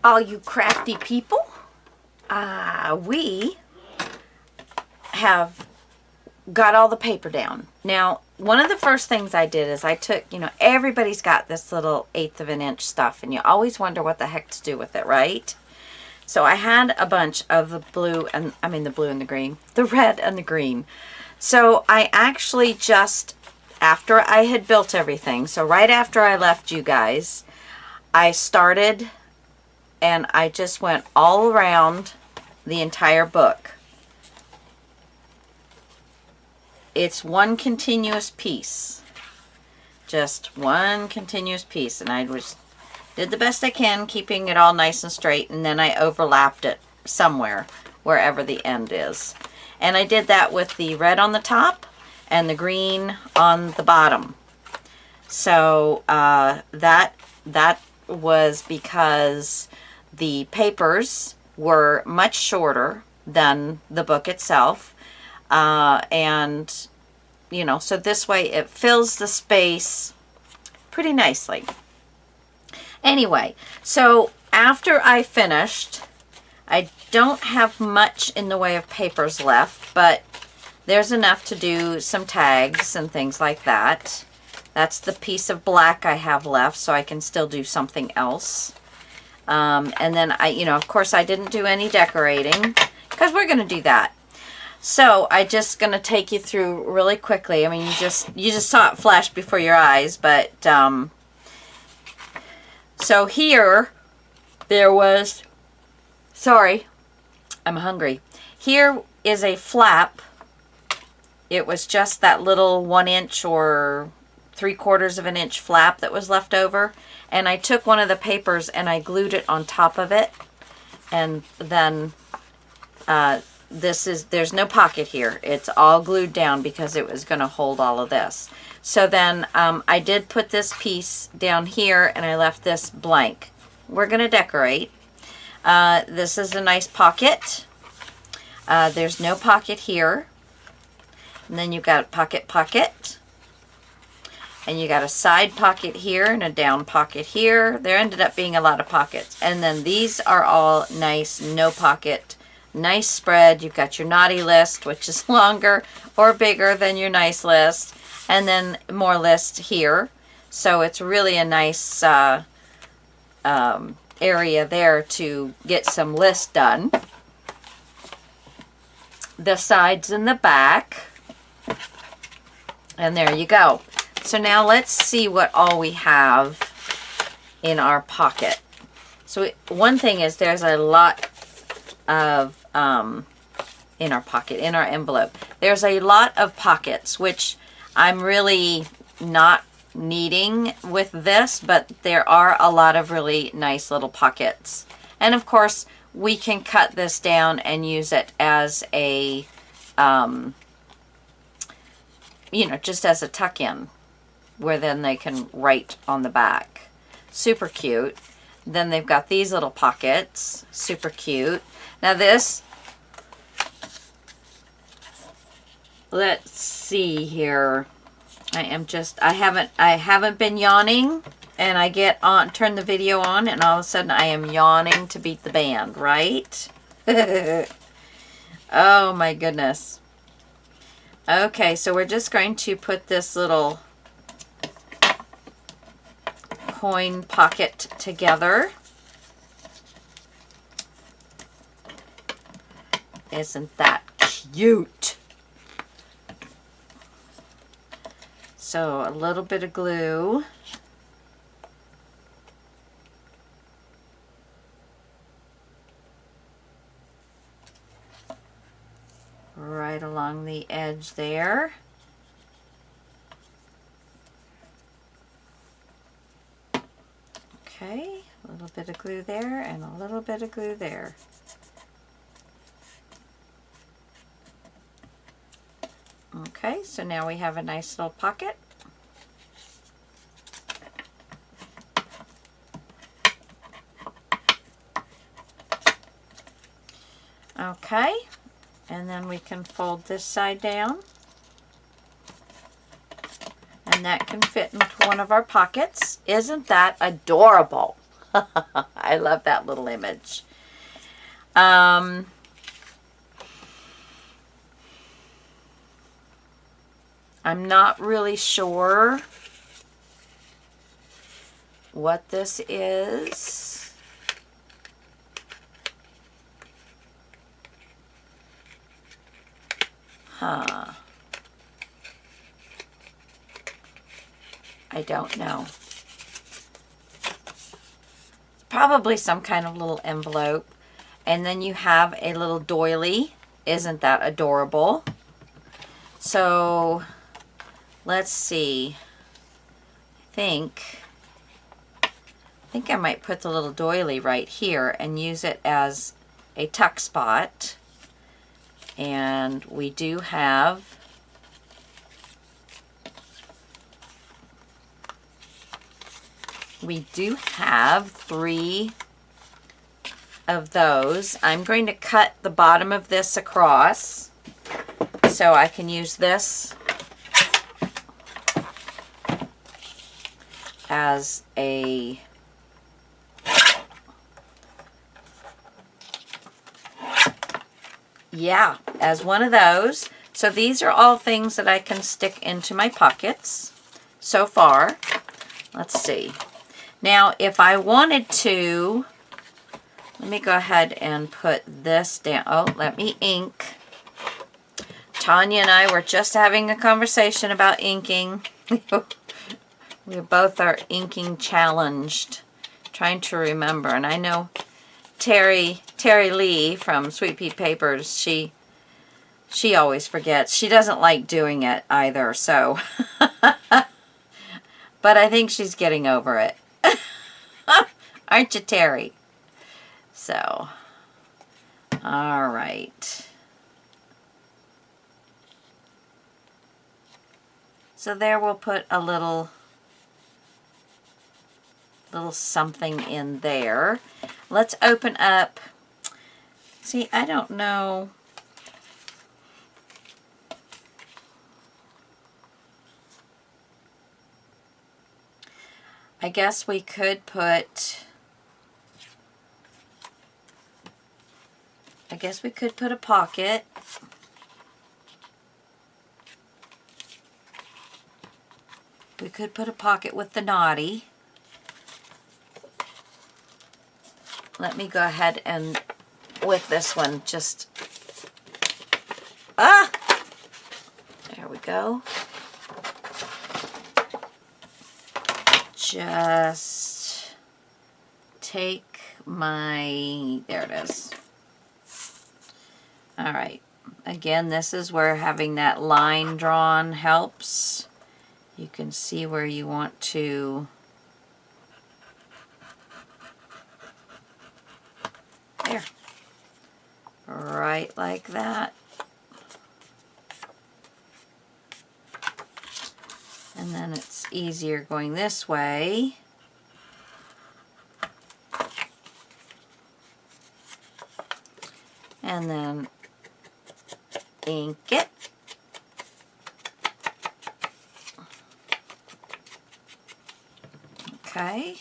all you crafty people. We have got all the paper down. Now, one of the first things I did is I took, you know, everybody's got this little 1/8 of an inch stuff, and you always wonder what the heck to do with it, right? So I had a bunch of the blue, and I mean the blue and the green, the red and the green. So I actually just, after I had built everything, so right after I left you guys, I started and I just went all around the entire book. It's one continuous piece. Just one continuous piece. And I did the best I can, keeping it all nice and straight, and then I overlapped it somewhere, wherever the end is. And I did that with the red on the top and the green on the bottom. So that was because the papers were much shorter than the book itself. And, you know, so this way it fills the space pretty nicely. Anyway, so after I finished, I don't have much in the way of papers left, but there's enough to do some tags and things like that. That's the piece of black I have left, so I can still do something else. And then you know, of course I didn't do any decorating because we're going to do that. So I'm just going to take you through really quickly. I mean, you just saw it flash before your eyes, but so here there was, sorry, I'm hungry. Here is a flap. It was just that little 1 inch or 3/4 of an inch flap that was left over. And I took one of the papers and I glued it on top of it. And then there's no pocket here. It's all glued down because it was going to hold all of this. So then I did put this piece down here and I left this blank. We're going to decorate. This is a nice pocket. There's no pocket here. And then you've got pocket. And you got a side pocket here and a down pocket here. There ended up being a lot of pockets. And then these are all nice, no pocket, nice spread. You've got your naughty list, which is longer or bigger than your nice list. And then more list here. So it's really a nice area there to get some lists done. The sides and the back. And there you go. So now let's see what all we have in our pocket. So one thing is there's a lot of, in our pocket, in our envelope, there's a lot of pockets, which I'm really not needing with this, but there are a lot of really nice little pockets. And of course, we can cut this down and use it as a, you know, just as a tuck-in, where then they can write on the back. Super cute. Then they've got these little pockets. Super cute. Now this, let's see here. I haven't been yawning, and I get on, turn the video on, and all of a sudden I am yawning to beat the band, right? Oh my goodness. Okay, so we're just going to put this little coin pocket together. Isn't that cute? So a little bit of glue. Right along the edge there. Okay, a little bit of glue there and a little bit of glue there. Okay, so now we have a nice little pocket. Okay, and then we can fold this side down. And that can fit into one of our pockets. Isn't that adorable? I I love that little image. I'm not really sure what this is. Huh. I don't know. Probably some kind of little envelope. And then you have a little doily. Isn't that adorable? So, let's see. I think I might put the little doily right here and use it as a tuck spot. And we do have three of those. I'm going to cut the bottom of this across so I can use this as a as one of those. So these are all things that I can stick into my pockets so far. Let's see. Now, if I wanted to, let me go ahead and put this down. Oh, let me ink. Tanya and I were just having a conversation about inking. We both are inking challenged, trying to remember. And I know Teri Lee from Sweet Pea Papers, she always forgets. She doesn't like doing it either, so. But I think she's getting over it. Aren't you, Teri? So, all right. So there we'll put a little something in there. Let's open up. See, I don't know. I guess we could put a pocket. We could put a pocket with the naughty. Let me go ahead and, with this one, just, there we go. Just take my, there it is. All right. Again, this is where having that line drawn helps. You can see where you want to there. Right like that. And then it's easier going this way. And then ink it. Okay.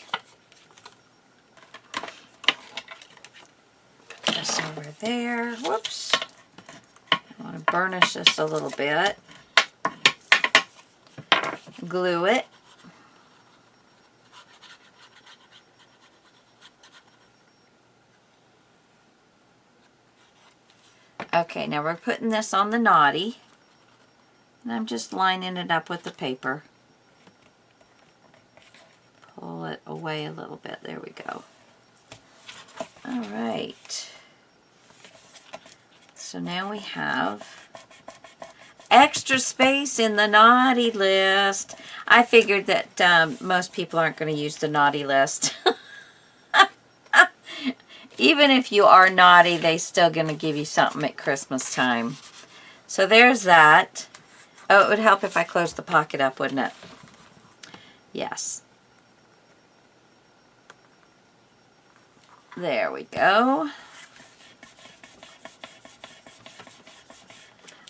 Put this over there. Whoops. I want to burnish this a little bit. Glue it. Okay, now we're putting this on the naughty. And I'm just lining it up with the paper. Pull it away a little bit. There we go. All right. So now we have extra space in the naughty list. I figured that most people aren't going to use the naughty list. Even if you are naughty, they're still going to give you something at Christmas time. So there's that. Oh, it would help if I closed the pocket up, wouldn't it? Yes. There we go.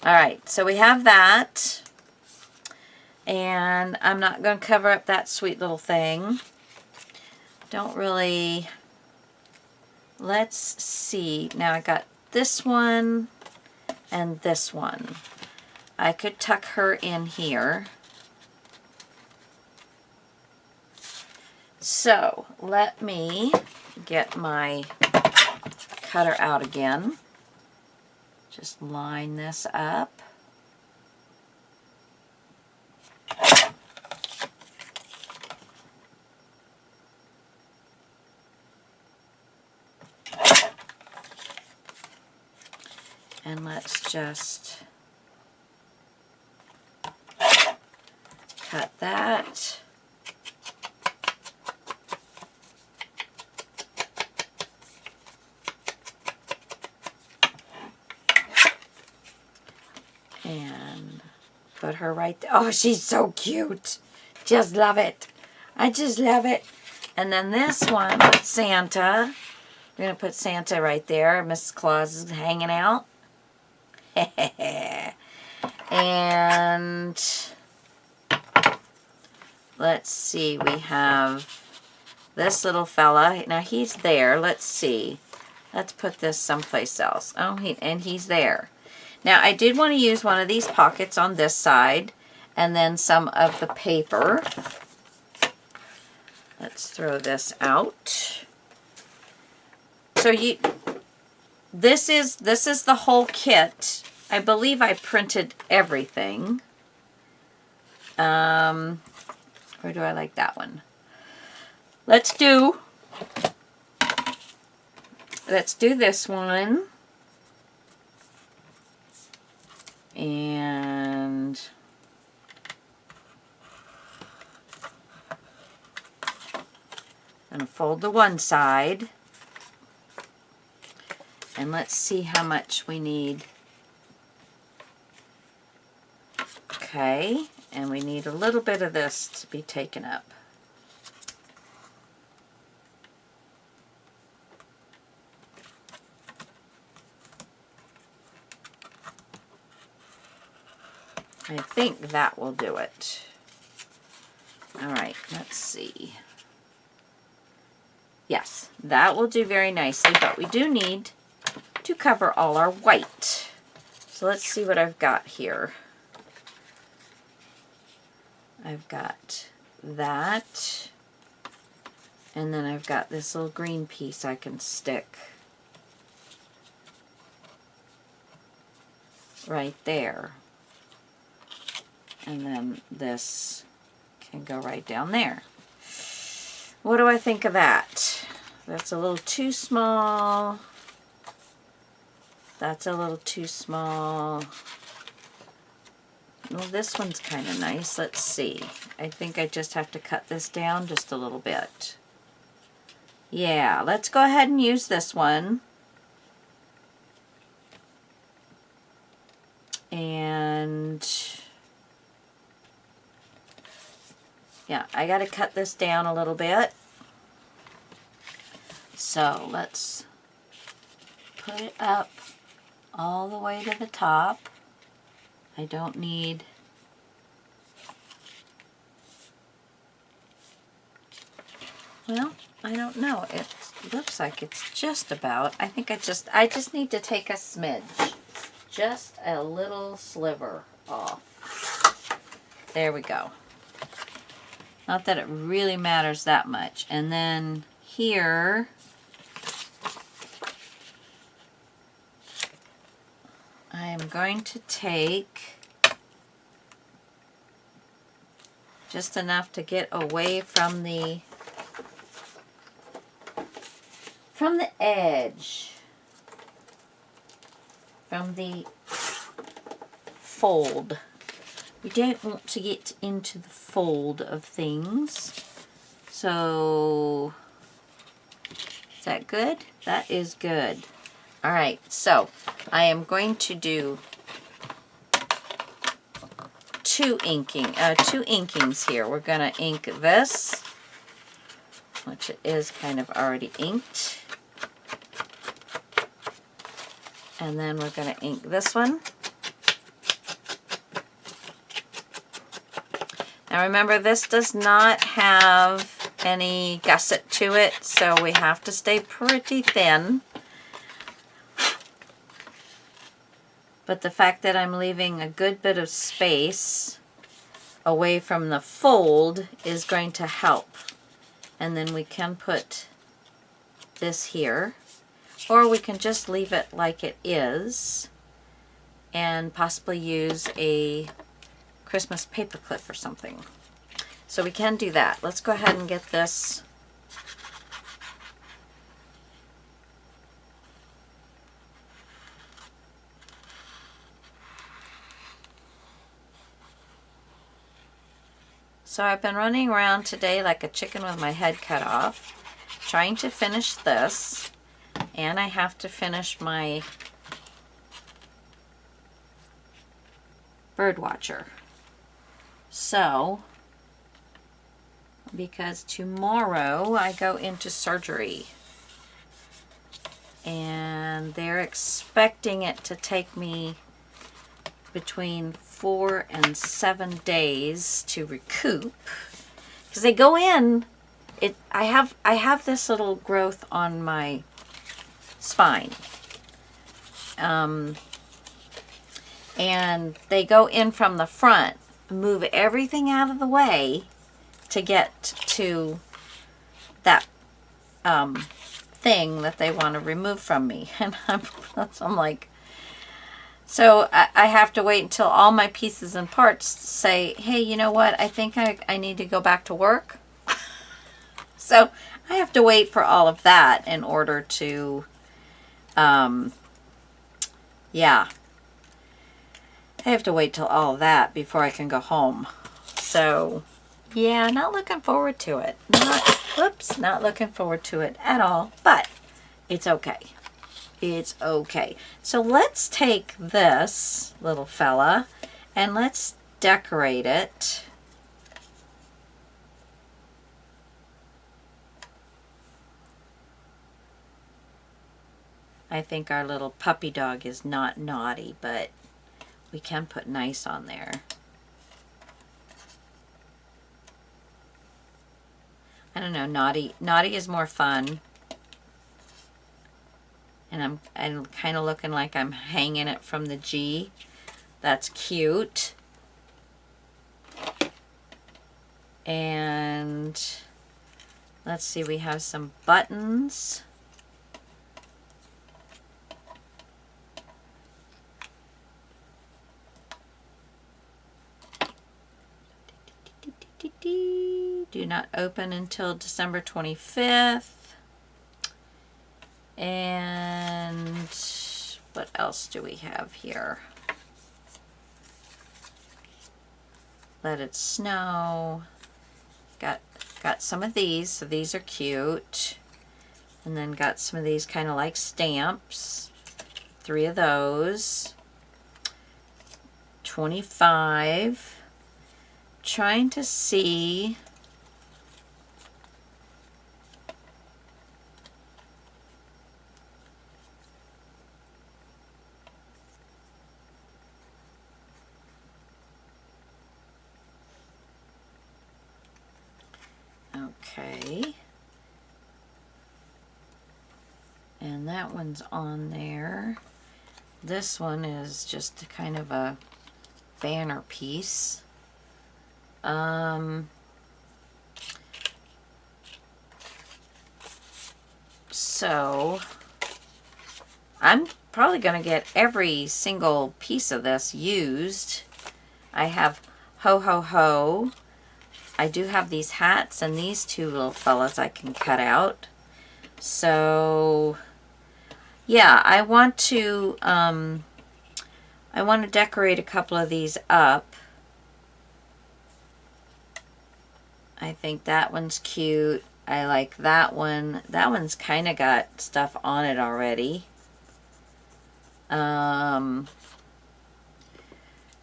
All right, so we have that. And I'm not going to cover up that sweet little thing. Don't really let's see. Now I got this one and this one. I could tuck her in here. So let me get my cutter out again. Just line this up. And let's just cut that. And put her right there. Oh, she's so cute. Just love it. I just love it. And then this one with Santa. We're going to put Santa right there. Mrs. Claus is hanging out. And let's see. We have this little fella. Now he's there. Let's see. Let's put this someplace else. Oh, he's there. Now, I did want to use one of these pockets on this side, and then some of the paper. Let's throw this out. So this is the whole kit. I believe I printed everything. Or do I like that one? Let's do this one. And I'm going to fold the one side. And let's see how much we need. Okay, and we need a little bit of this to be taken up. I think that will do it. All right, let's see. Yes, that will do very nicely, but we do need to cover all our white. So let's see what I've got here. I've got that, and then I've got this little green piece I can stick right there. And then this can go right down there. What do I think of that? That's a little too small. That's a little too small. Well, this one's kind of nice. Let's see. I think I just have to cut this down just a little bit. Yeah, let's go ahead and use this one. And yeah, I got to cut this down a little bit. So let's put it up all the way to the top. I don't need well, I don't know. It looks like it's just about. I think I just need to take a smidge. Just a little sliver off. There we go. Not that it really matters that much. And then here, I am going to take just enough to get away from the edge, from the fold. We don't want to get into the fold of things. So, is that good? That is good. All right, so I am going to do two inkings here. We're going to ink this, which is kind of already inked. And then we're going to ink this one. Now remember, this does not have any gusset to it, so we have to stay pretty thin. But the fact that I'm leaving a good bit of space away from the fold is going to help. And then we can put this here, or we can just leave it like it is and possibly use a Christmas paper clip or something. So we can do that. Let's go ahead and get this So I've been running around today like a chicken with my head cut off, trying to finish this, and I have to finish my bird watcher. So, because tomorrow I go into surgery, and they're expecting it to take me between 4 and 7 days to recoup, because they go in. I have this little growth on my spine, and they go in from the front, move everything out of the way to get to that thing that they want to remove from me, and I'm like. So I have to wait until all my pieces and parts say, hey, you know what? I think I need to go back to work. So I have to wait for all of that in order to, yeah. I have to wait till all of that before I can go home. So, yeah, not looking forward to it. Not looking forward to it at all. But it's okay. It's okay. So let's take this little fella and let's decorate it. I think our little puppy dog is not naughty, but we can put nice on there. I don't know, naughty is more fun. And I'm kind of looking like I'm hanging it from the G. That's cute. And let's see, we have some buttons. Do not open until December 25th. And what else do we have here? Let It Snow. Got some of these, so these are cute. And then got some of these kind of like stamps. 3 of those. 25. Trying to see. Okay, and that one's on there. This one is just kind of a banner piece. So I'm probably going to get every single piece of this used. I have Ho Ho Ho. I do have these hats and these 2 little fellas I can cut out. So yeah, I want to decorate a couple of these up. I think that one's cute. I like that one. That one's kind of got stuff on it already.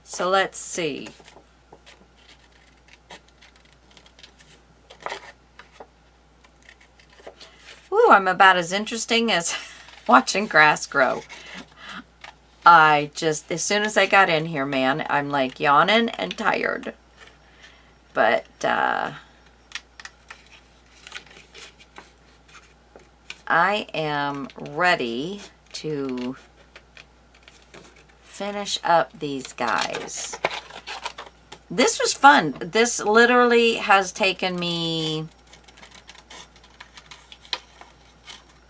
So let's see. Ooh, I'm about as interesting as watching grass grow. I just, as soon as I got in here, man, I'm like yawning and tired. But, I am ready to finish up these guys. This was fun. This literally has taken me,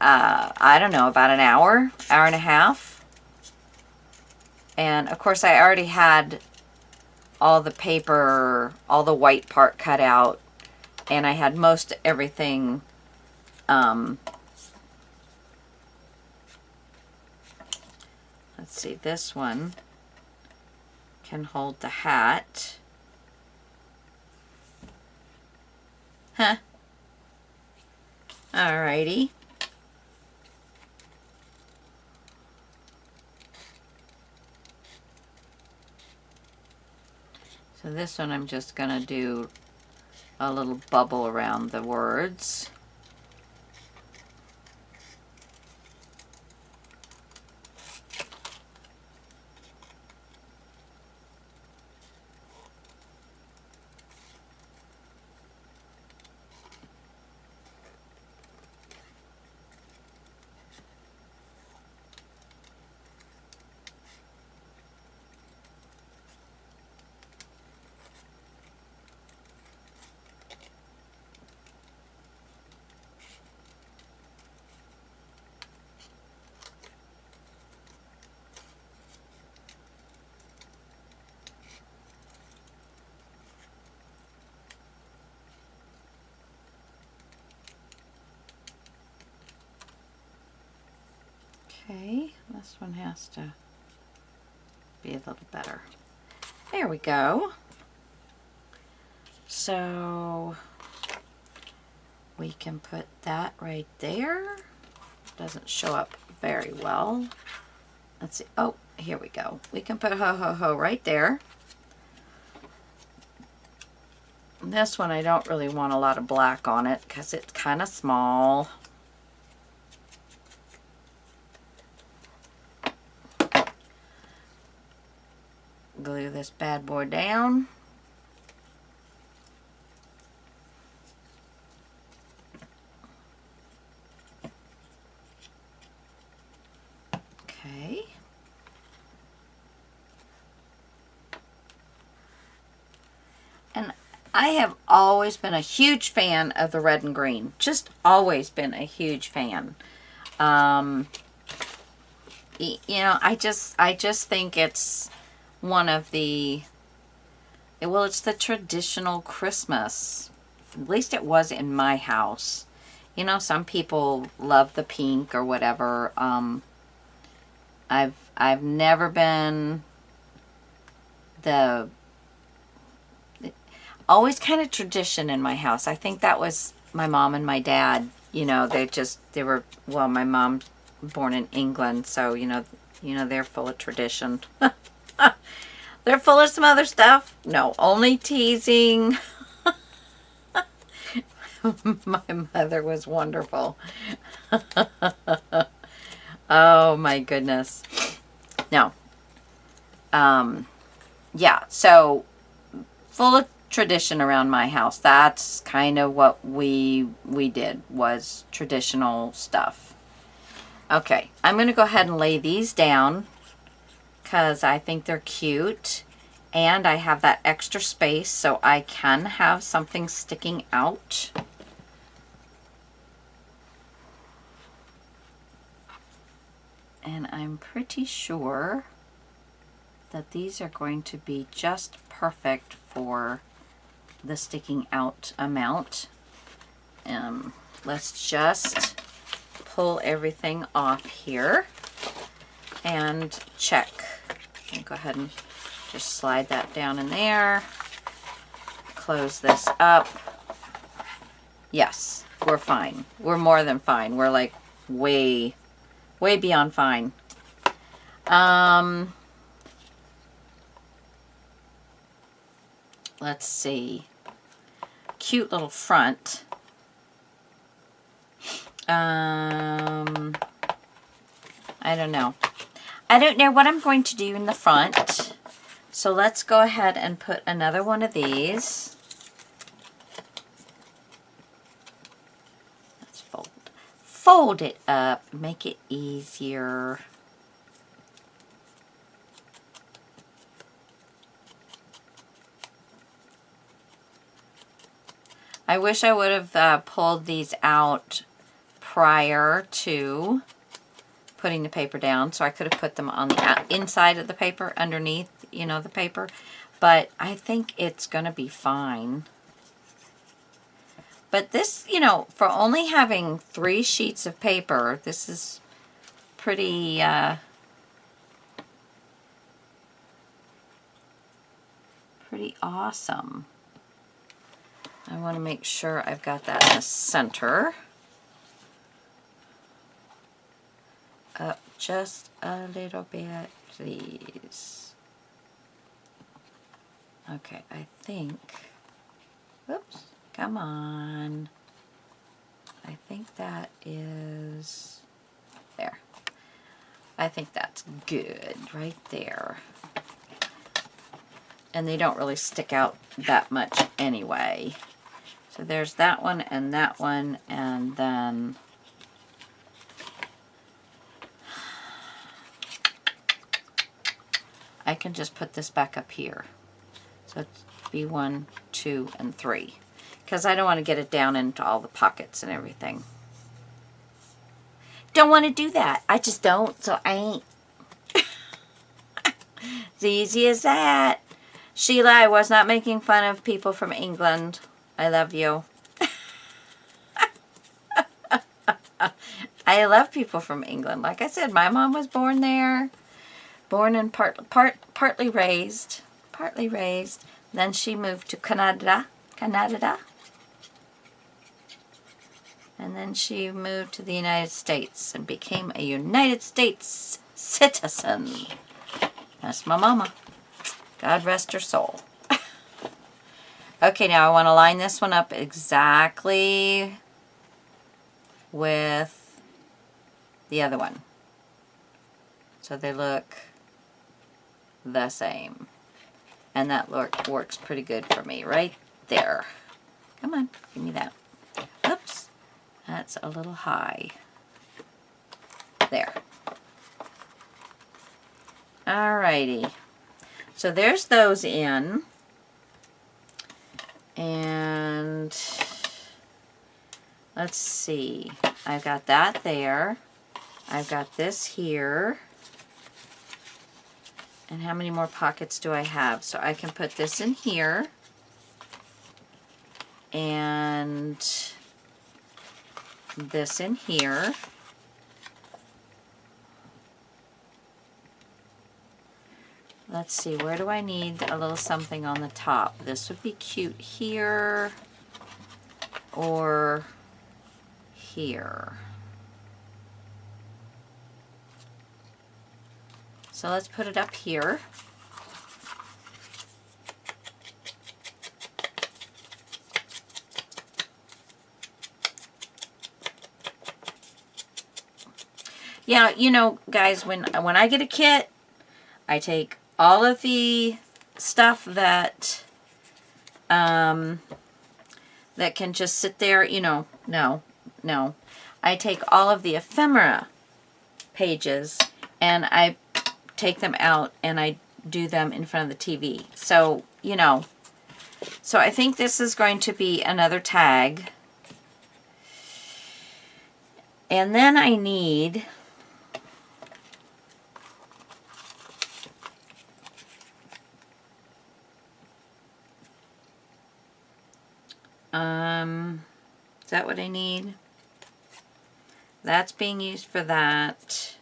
I don't know, about an hour and a half. And of course I already had all the paper, all the white part cut out, and I had most everything let's see, this one can hold the hat. Huh. Alrighty. So this one I'm just going to do a little bubble around the words. Okay, this one has to be a little better. There we go. So we can put that right there. Doesn't show up very well. Let's see. Oh, here we go. We can put ho ho ho right there. This one I don't really want a lot of black on it because it's kind of small. Glue this bad boy down. Okay. And I have always been a huge fan of the red and green. Just always been a huge fan. You know, I just think it's one of the, well, it's the traditional Christmas. At least it was in my house. You know, some people love the pink or whatever. I've never been always kind of tradition in my house. I think that was my mom and my dad. You know, they were, well, my mom's born in England, so you know they're full of tradition. They're full of some other stuff. No, only teasing. My mother was wonderful. Oh my goodness. No. Yeah, so full of tradition around my house. That's kind of what we did, was traditional stuff. Okay, I'm going to go ahead and lay these down because I think they're cute, and I have that extra space so I can have something sticking out. And I'm pretty sure that these are going to be just perfect for the sticking out amount. Let's just pull everything off here and check. And go ahead and just slide that down in there. Close this up. Yes, we're fine. We're more than fine. We're like way beyond fine. Let's see. Cute little front. I don't know. I don't know what I'm going to do in the front. So let's go ahead and put another one of these. Let's fold it up, make it easier. I wish I would have pulled these out prior to putting the paper down, so I could have put them on the inside of the paper, underneath, you know, the paper. But I think it's going to be fine. But this, you know, for only having 3 sheets of paper, this is pretty, pretty awesome. I want to make sure I've got that in the center. Up just a little bit, please. Okay, I think, whoops, come on. I think that is, there. I think that's good right there. And they don't really stick out that much anyway. So there's that one, and then I can just put this back up here. So it's be 1, 2, and 3. Because I don't want to get it down into all the pockets and everything. Don't want to do that. I just don't, so I ain't. It's easy as that. Sheila, I was not making fun of people from England. I love you. I love people from England. Like I said, my mom was born there. Born and partly raised. Then she moved to Canada. And then she moved to the United States and became a United States citizen. That's my mama. God rest her soul. Okay, now I want to line this one up exactly with the other one. So they look the same. And that works pretty good for me right there. Come on, give me that. Oops, that's a little high. There. Alrighty. So there's those in. And let's see. I've got that there. I've got this here. And how many more pockets do I have? So I can put this in here. And this in here. Let's see, where do I need a little something on the top? This would be cute here or here. So let's put it up here. Yeah, you know, guys, when I get a kit, I take all of the stuff that that can just sit there, you know, no. I take all of the ephemera pages and I take them out and I do them in front of the TV. So, you know, so I think this is going to be another tag. And then I need is that what I need? That's being used for that.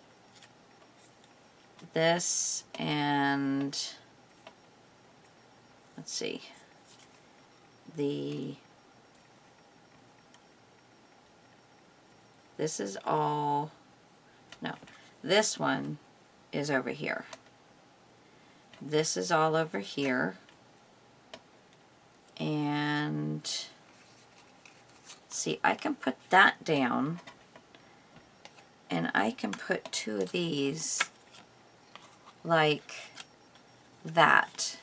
This and let's see. This is all, no, this one is over here. This is all over here. And see, I can put that down and I can put 2 of these like that.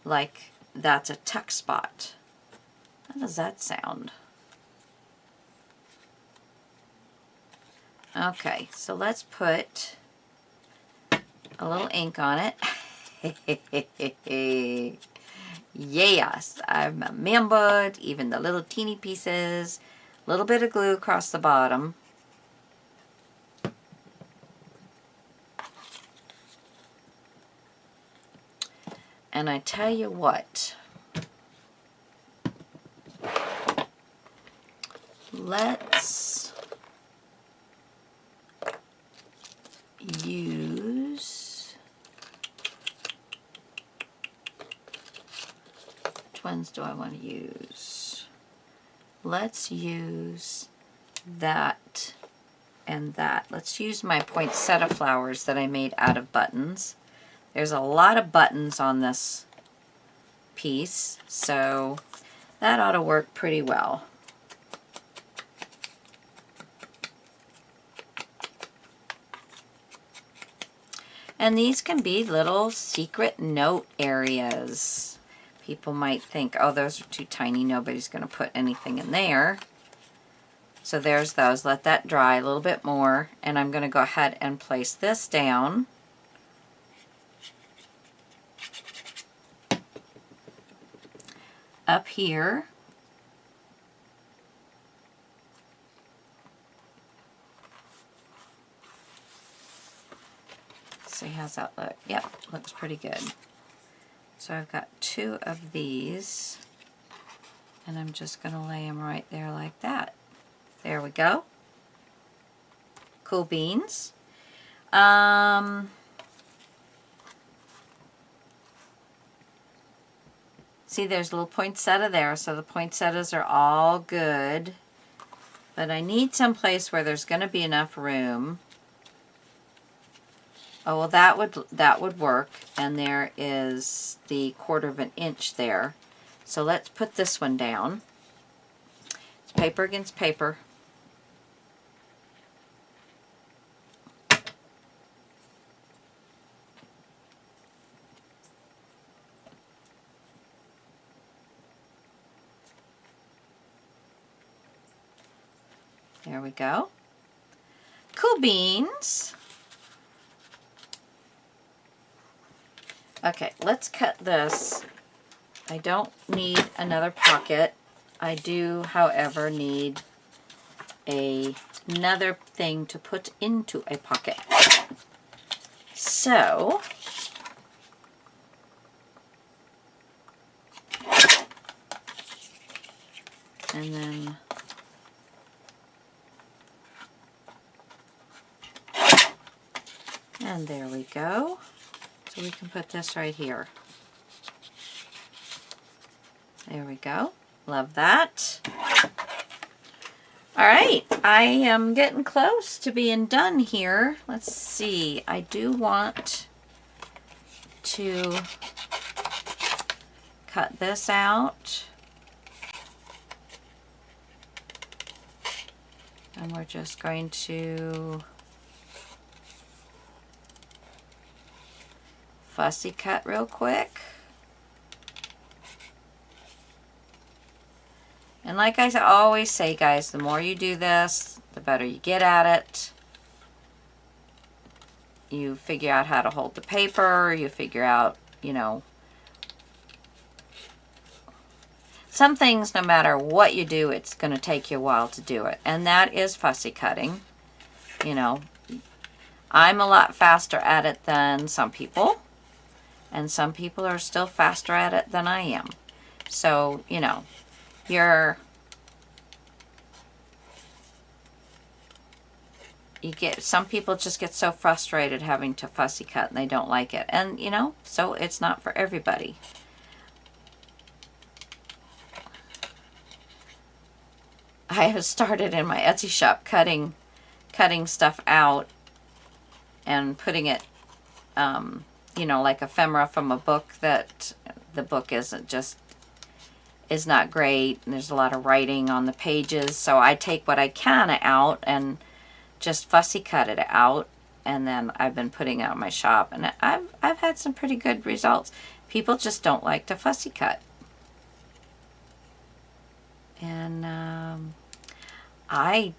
Like that's a tuck spot. How does that sound? Okay, so let's put a little ink on it. Yes, I've remembered even the little teeny pieces. A little bit of glue across the bottom. And I tell you what, let's use, which ones do I want to use? Let's use that and that. Let's use my poinsettia flowers that I made out of buttons. There's a lot of buttons on this piece, so that ought to work pretty well. And these can be little secret note areas. People might think, oh, those are too tiny, nobody's going to put anything in there. So there's those. Let that dry a little bit more, and I'm going to go ahead and place this down. Up here. Let's see, how's that look? Yep, looks pretty good. So I've got 2 of these, and I'm just going to lay them right there like that. There we go. Cool beans. See, there's a little poinsettia there, so the poinsettias are all good. But I need some place where there's going to be enough room. Oh, well, that would work. And there is the 1/4 of an inch there. So let's put this one down. It's paper against paper. There we go. Cool beans. Okay, let's cut this. I don't need another pocket. I do, however, need another thing to put into a pocket. So, and then and there we go. So we can put this right here. There we go. Love that. All right, I am getting close to being done here. Let's see. I do want to cut this out. And we're just going to fussy cut real quick. And like I always say, guys, the more you do this, the better you get at it. You figure out how to hold the paper. You figure out, you know, some things, no matter what you do, it's going to take you a while to do it. And that is fussy cutting. You know, I'm a lot faster at it than some people. And some people are still faster at it than I am. So, you know, some people just get so frustrated having to fussy cut and they don't like it. And, you know, so it's not for everybody. I have started in my Etsy shop cutting stuff out and putting it, you know, like ephemera from a book that the book is not great, and there's a lot of writing on the pages, so I take what I can out and just fussy cut it out, and then I've been putting it out in my shop, and I've had some pretty good results. People just don't like to fussy cut. And I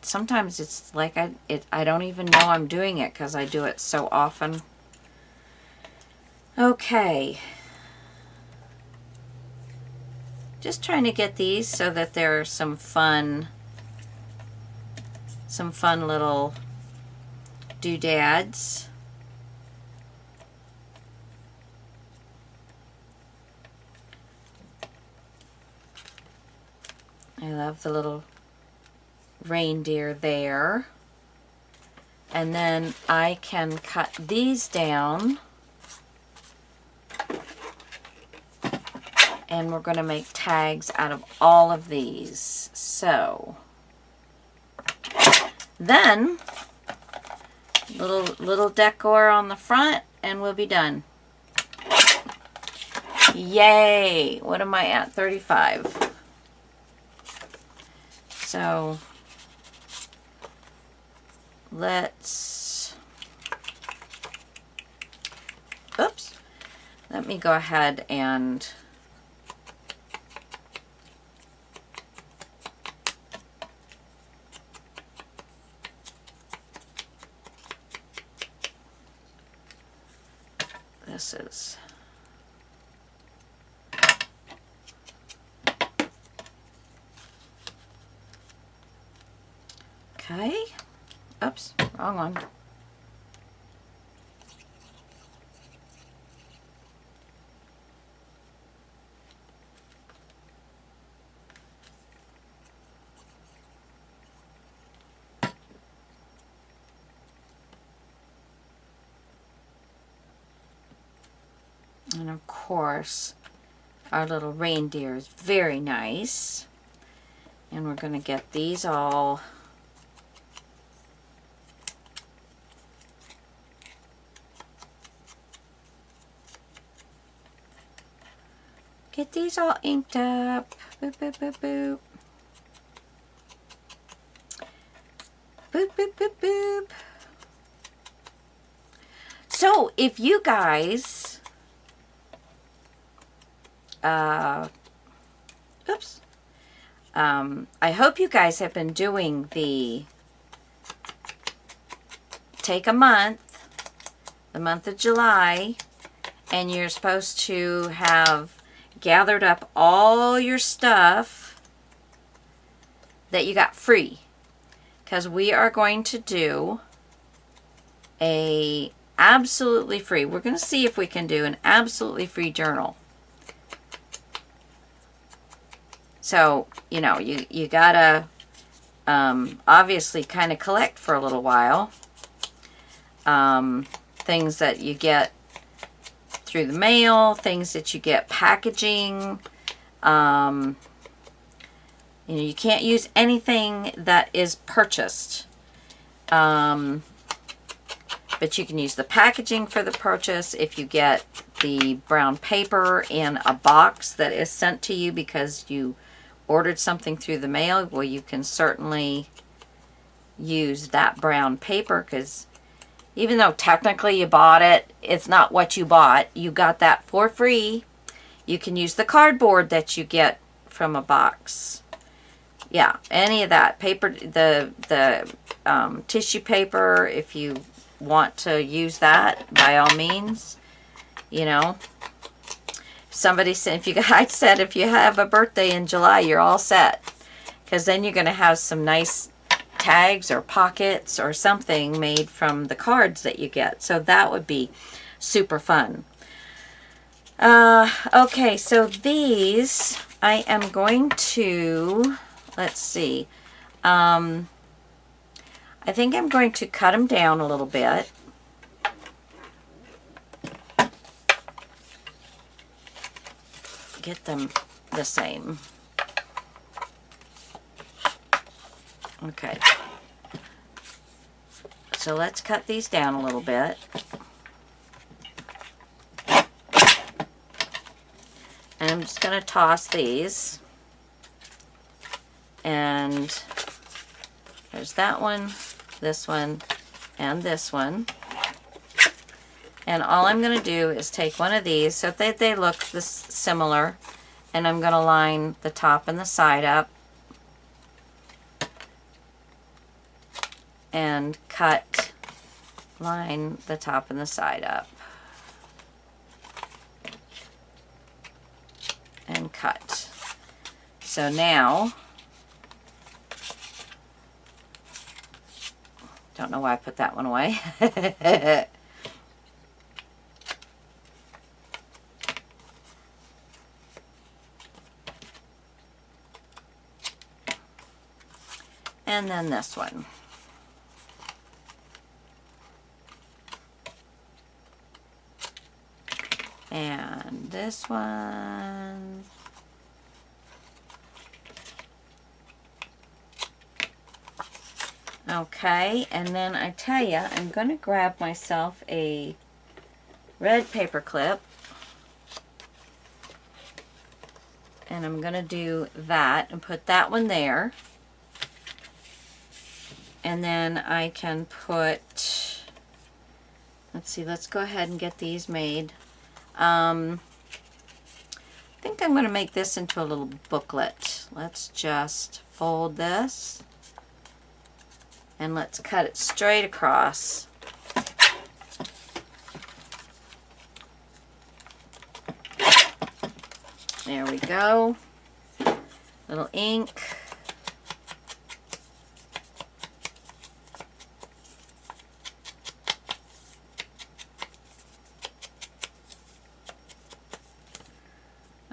sometimes it's like I don't even know I'm doing it because I do it so often. Okay. Just trying to get these so that there are some fun little doodads. I love the little reindeer there. And then I can cut these down. And we're going to make tags out of all of these. So then little decor on the front and we'll be done. Yay! What am I at? 35. So let's, oops, let me go ahead and this is okay. Oops, wrong one. And of course, our little reindeer is very nice. And we're going to get these all inked up. Boop, boop, boop, boop. Boop, boop, boop, boop. So, if you guys, oops, I hope you guys have been doing the take a month, the month of July, and you're supposed to have gathered up all your stuff that you got free, because we are going to do a absolutely free, we're going to see if we can do an absolutely free journal. So, you know, you gotta obviously kind of collect for a little while. Things that you get through the mail, things that you get packaging. You know, you can't use anything that is purchased. But you can use the packaging for the purchase if you get the brown paper in a box that is sent to you because you ordered something through the mail. Well, you can certainly use that brown paper, because even though technically you bought it, it's not what you bought. You got that for free. You can use the cardboard that you get from a box. Yeah, any of that paper, the tissue paper, if you want to use that, by all means, you know. Somebody said, if you guys said if you have a birthday in July, you're all set, because then you're going to have some nice tags or pockets or something made from the cards that you get. So that would be super fun. Okay, so these I am going to, let's see, I think I'm going to cut them down a little bit. Get them the same. Okay. So let's cut these down a little bit. And I'm just going to toss these. And there's that one, this one, and this one. And all I'm going to do is take one of these so that they look this similar, and I'm going to line the top and the side up. and cut, line the top and the side up. And cut. So now, don't know why I put that one away. And then this one. And this one. Okay, and then I tell you, I'm going to grab myself a red paper clip. And I'm going to do that and put that one there. And then I can put, let's see, let's go ahead and get these made. I think I'm going to make this into a little booklet. Let's just fold this and let's cut it straight across. There we go. Little ink.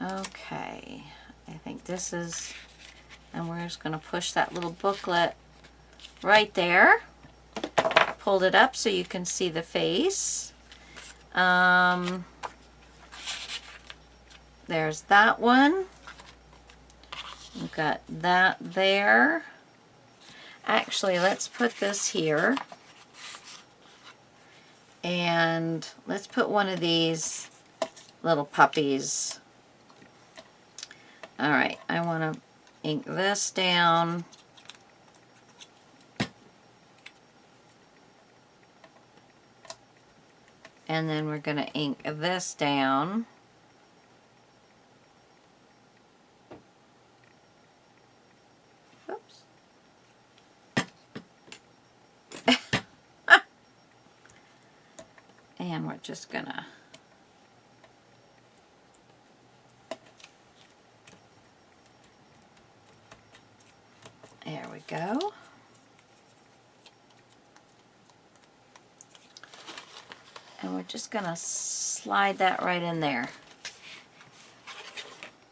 Okay, I think this is, and we're just going to push that little booklet right there. Pulled it up so you can see the face. There's that one. We've got that there. Actually, let's put this here. And let's put one of these little puppies. All right, I want to ink this down. And then we're going to ink this down. Oops. And we're just going to there we go. And we're just going to slide that right in there.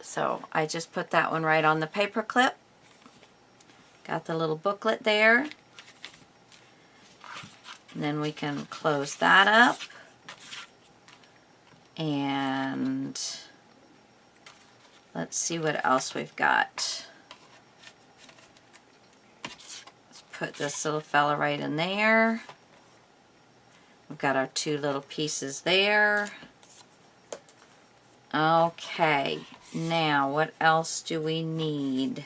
So I just put that one right on the paper clip. Got the little booklet there. And then we can close that up. And let's see what else we've got. Let's put this little fella right in there. We've got our two little pieces there. Okay, now what else do we need?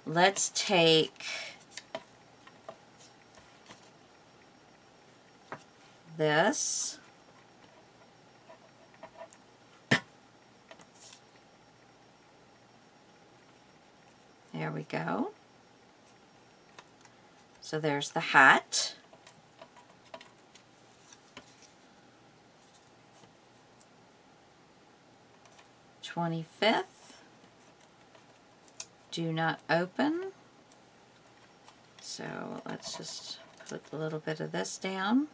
Let's take this. There we go. So there's the hat. "25th. Do not open." So let's just put a little bit of this down.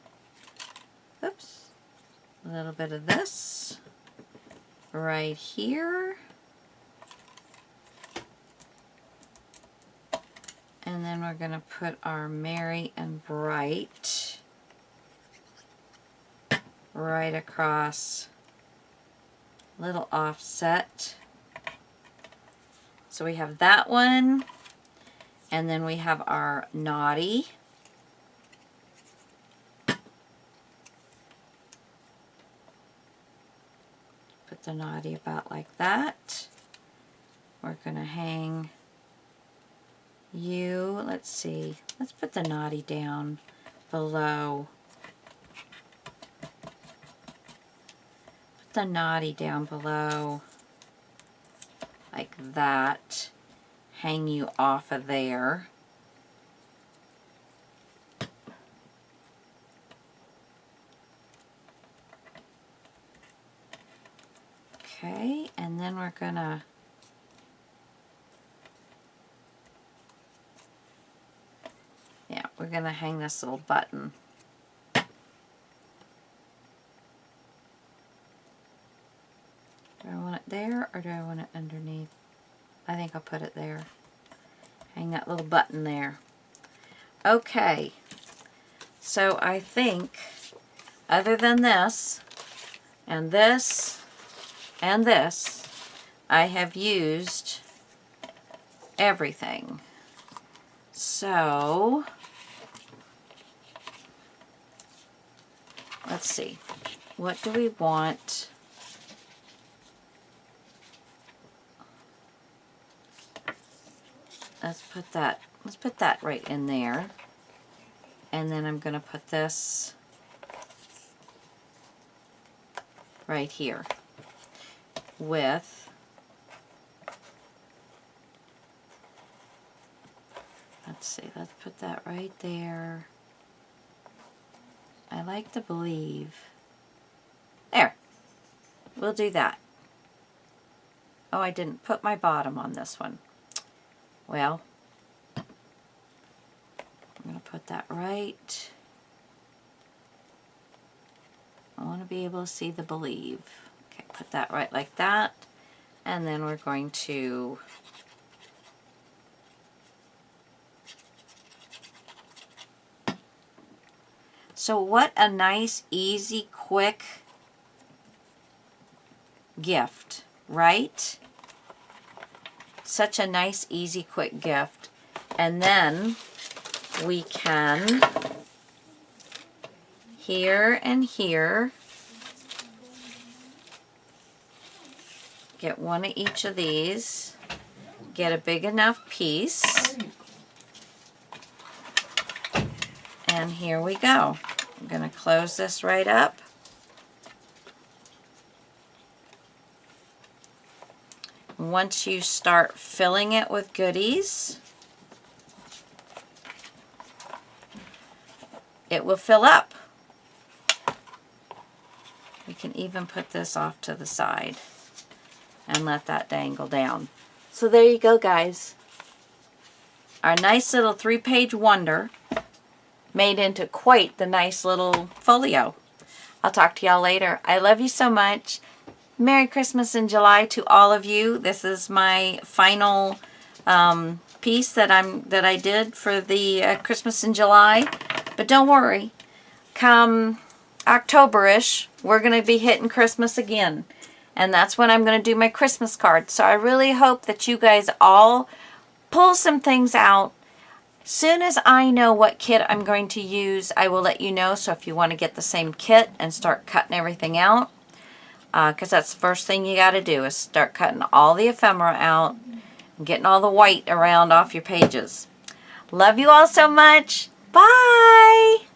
Oops. A little bit of this right here. And then we're going to put our Merry and Bright right across. Little offset. So we have that one, and then we have our Naughty. Put the Naughty about like that. We're going to hang you. Let's see. Let's put the Naughty down below. The Naughty down below like that. Hang you off of there. Okay, and then we're gonna hang this little button. Do I want it there or do I want it underneath? I think I'll put it there. Hang that little button there. Okay, so I think other than this, and this, and this, I have used everything. So, let's see. What do we want? Let's put that right in there. And then I'm going to put this right here with, let's see, let's put that right there. I like to believe. There. We'll do that. Oh, I didn't put my bottom on this one. Well, I'm going to put that right. I want to be able to see the believe. Okay, put that right like that. And then we're going to so what a nice, easy, quick gift, right? Such a nice, easy, quick gift. And then we can, here and here, get one of each of these, get a big enough piece, and here we go. I'm going to close this right up. Once you start filling it with goodies, it will fill up. We can even put this off to the side and let that dangle down. So there you go, guys. Our nice little 3-page wonder made into quite the nice little folio. I'll talk to y'all later. I love you so much. Merry Christmas in July to all of you. This is my final piece that I did for the Christmas in July. But don't worry, come October-ish, we're going to be hitting Christmas again. And that's when I'm going to do my Christmas card. So I really hope that you guys all pull some things out. Soon as I know what kit I'm going to use, I will let you know. So if you want to get the same kit and start cutting everything out, because that's the first thing you got to do is start cutting all the ephemera out and getting all the white around off your pages. Love you all so much. Bye!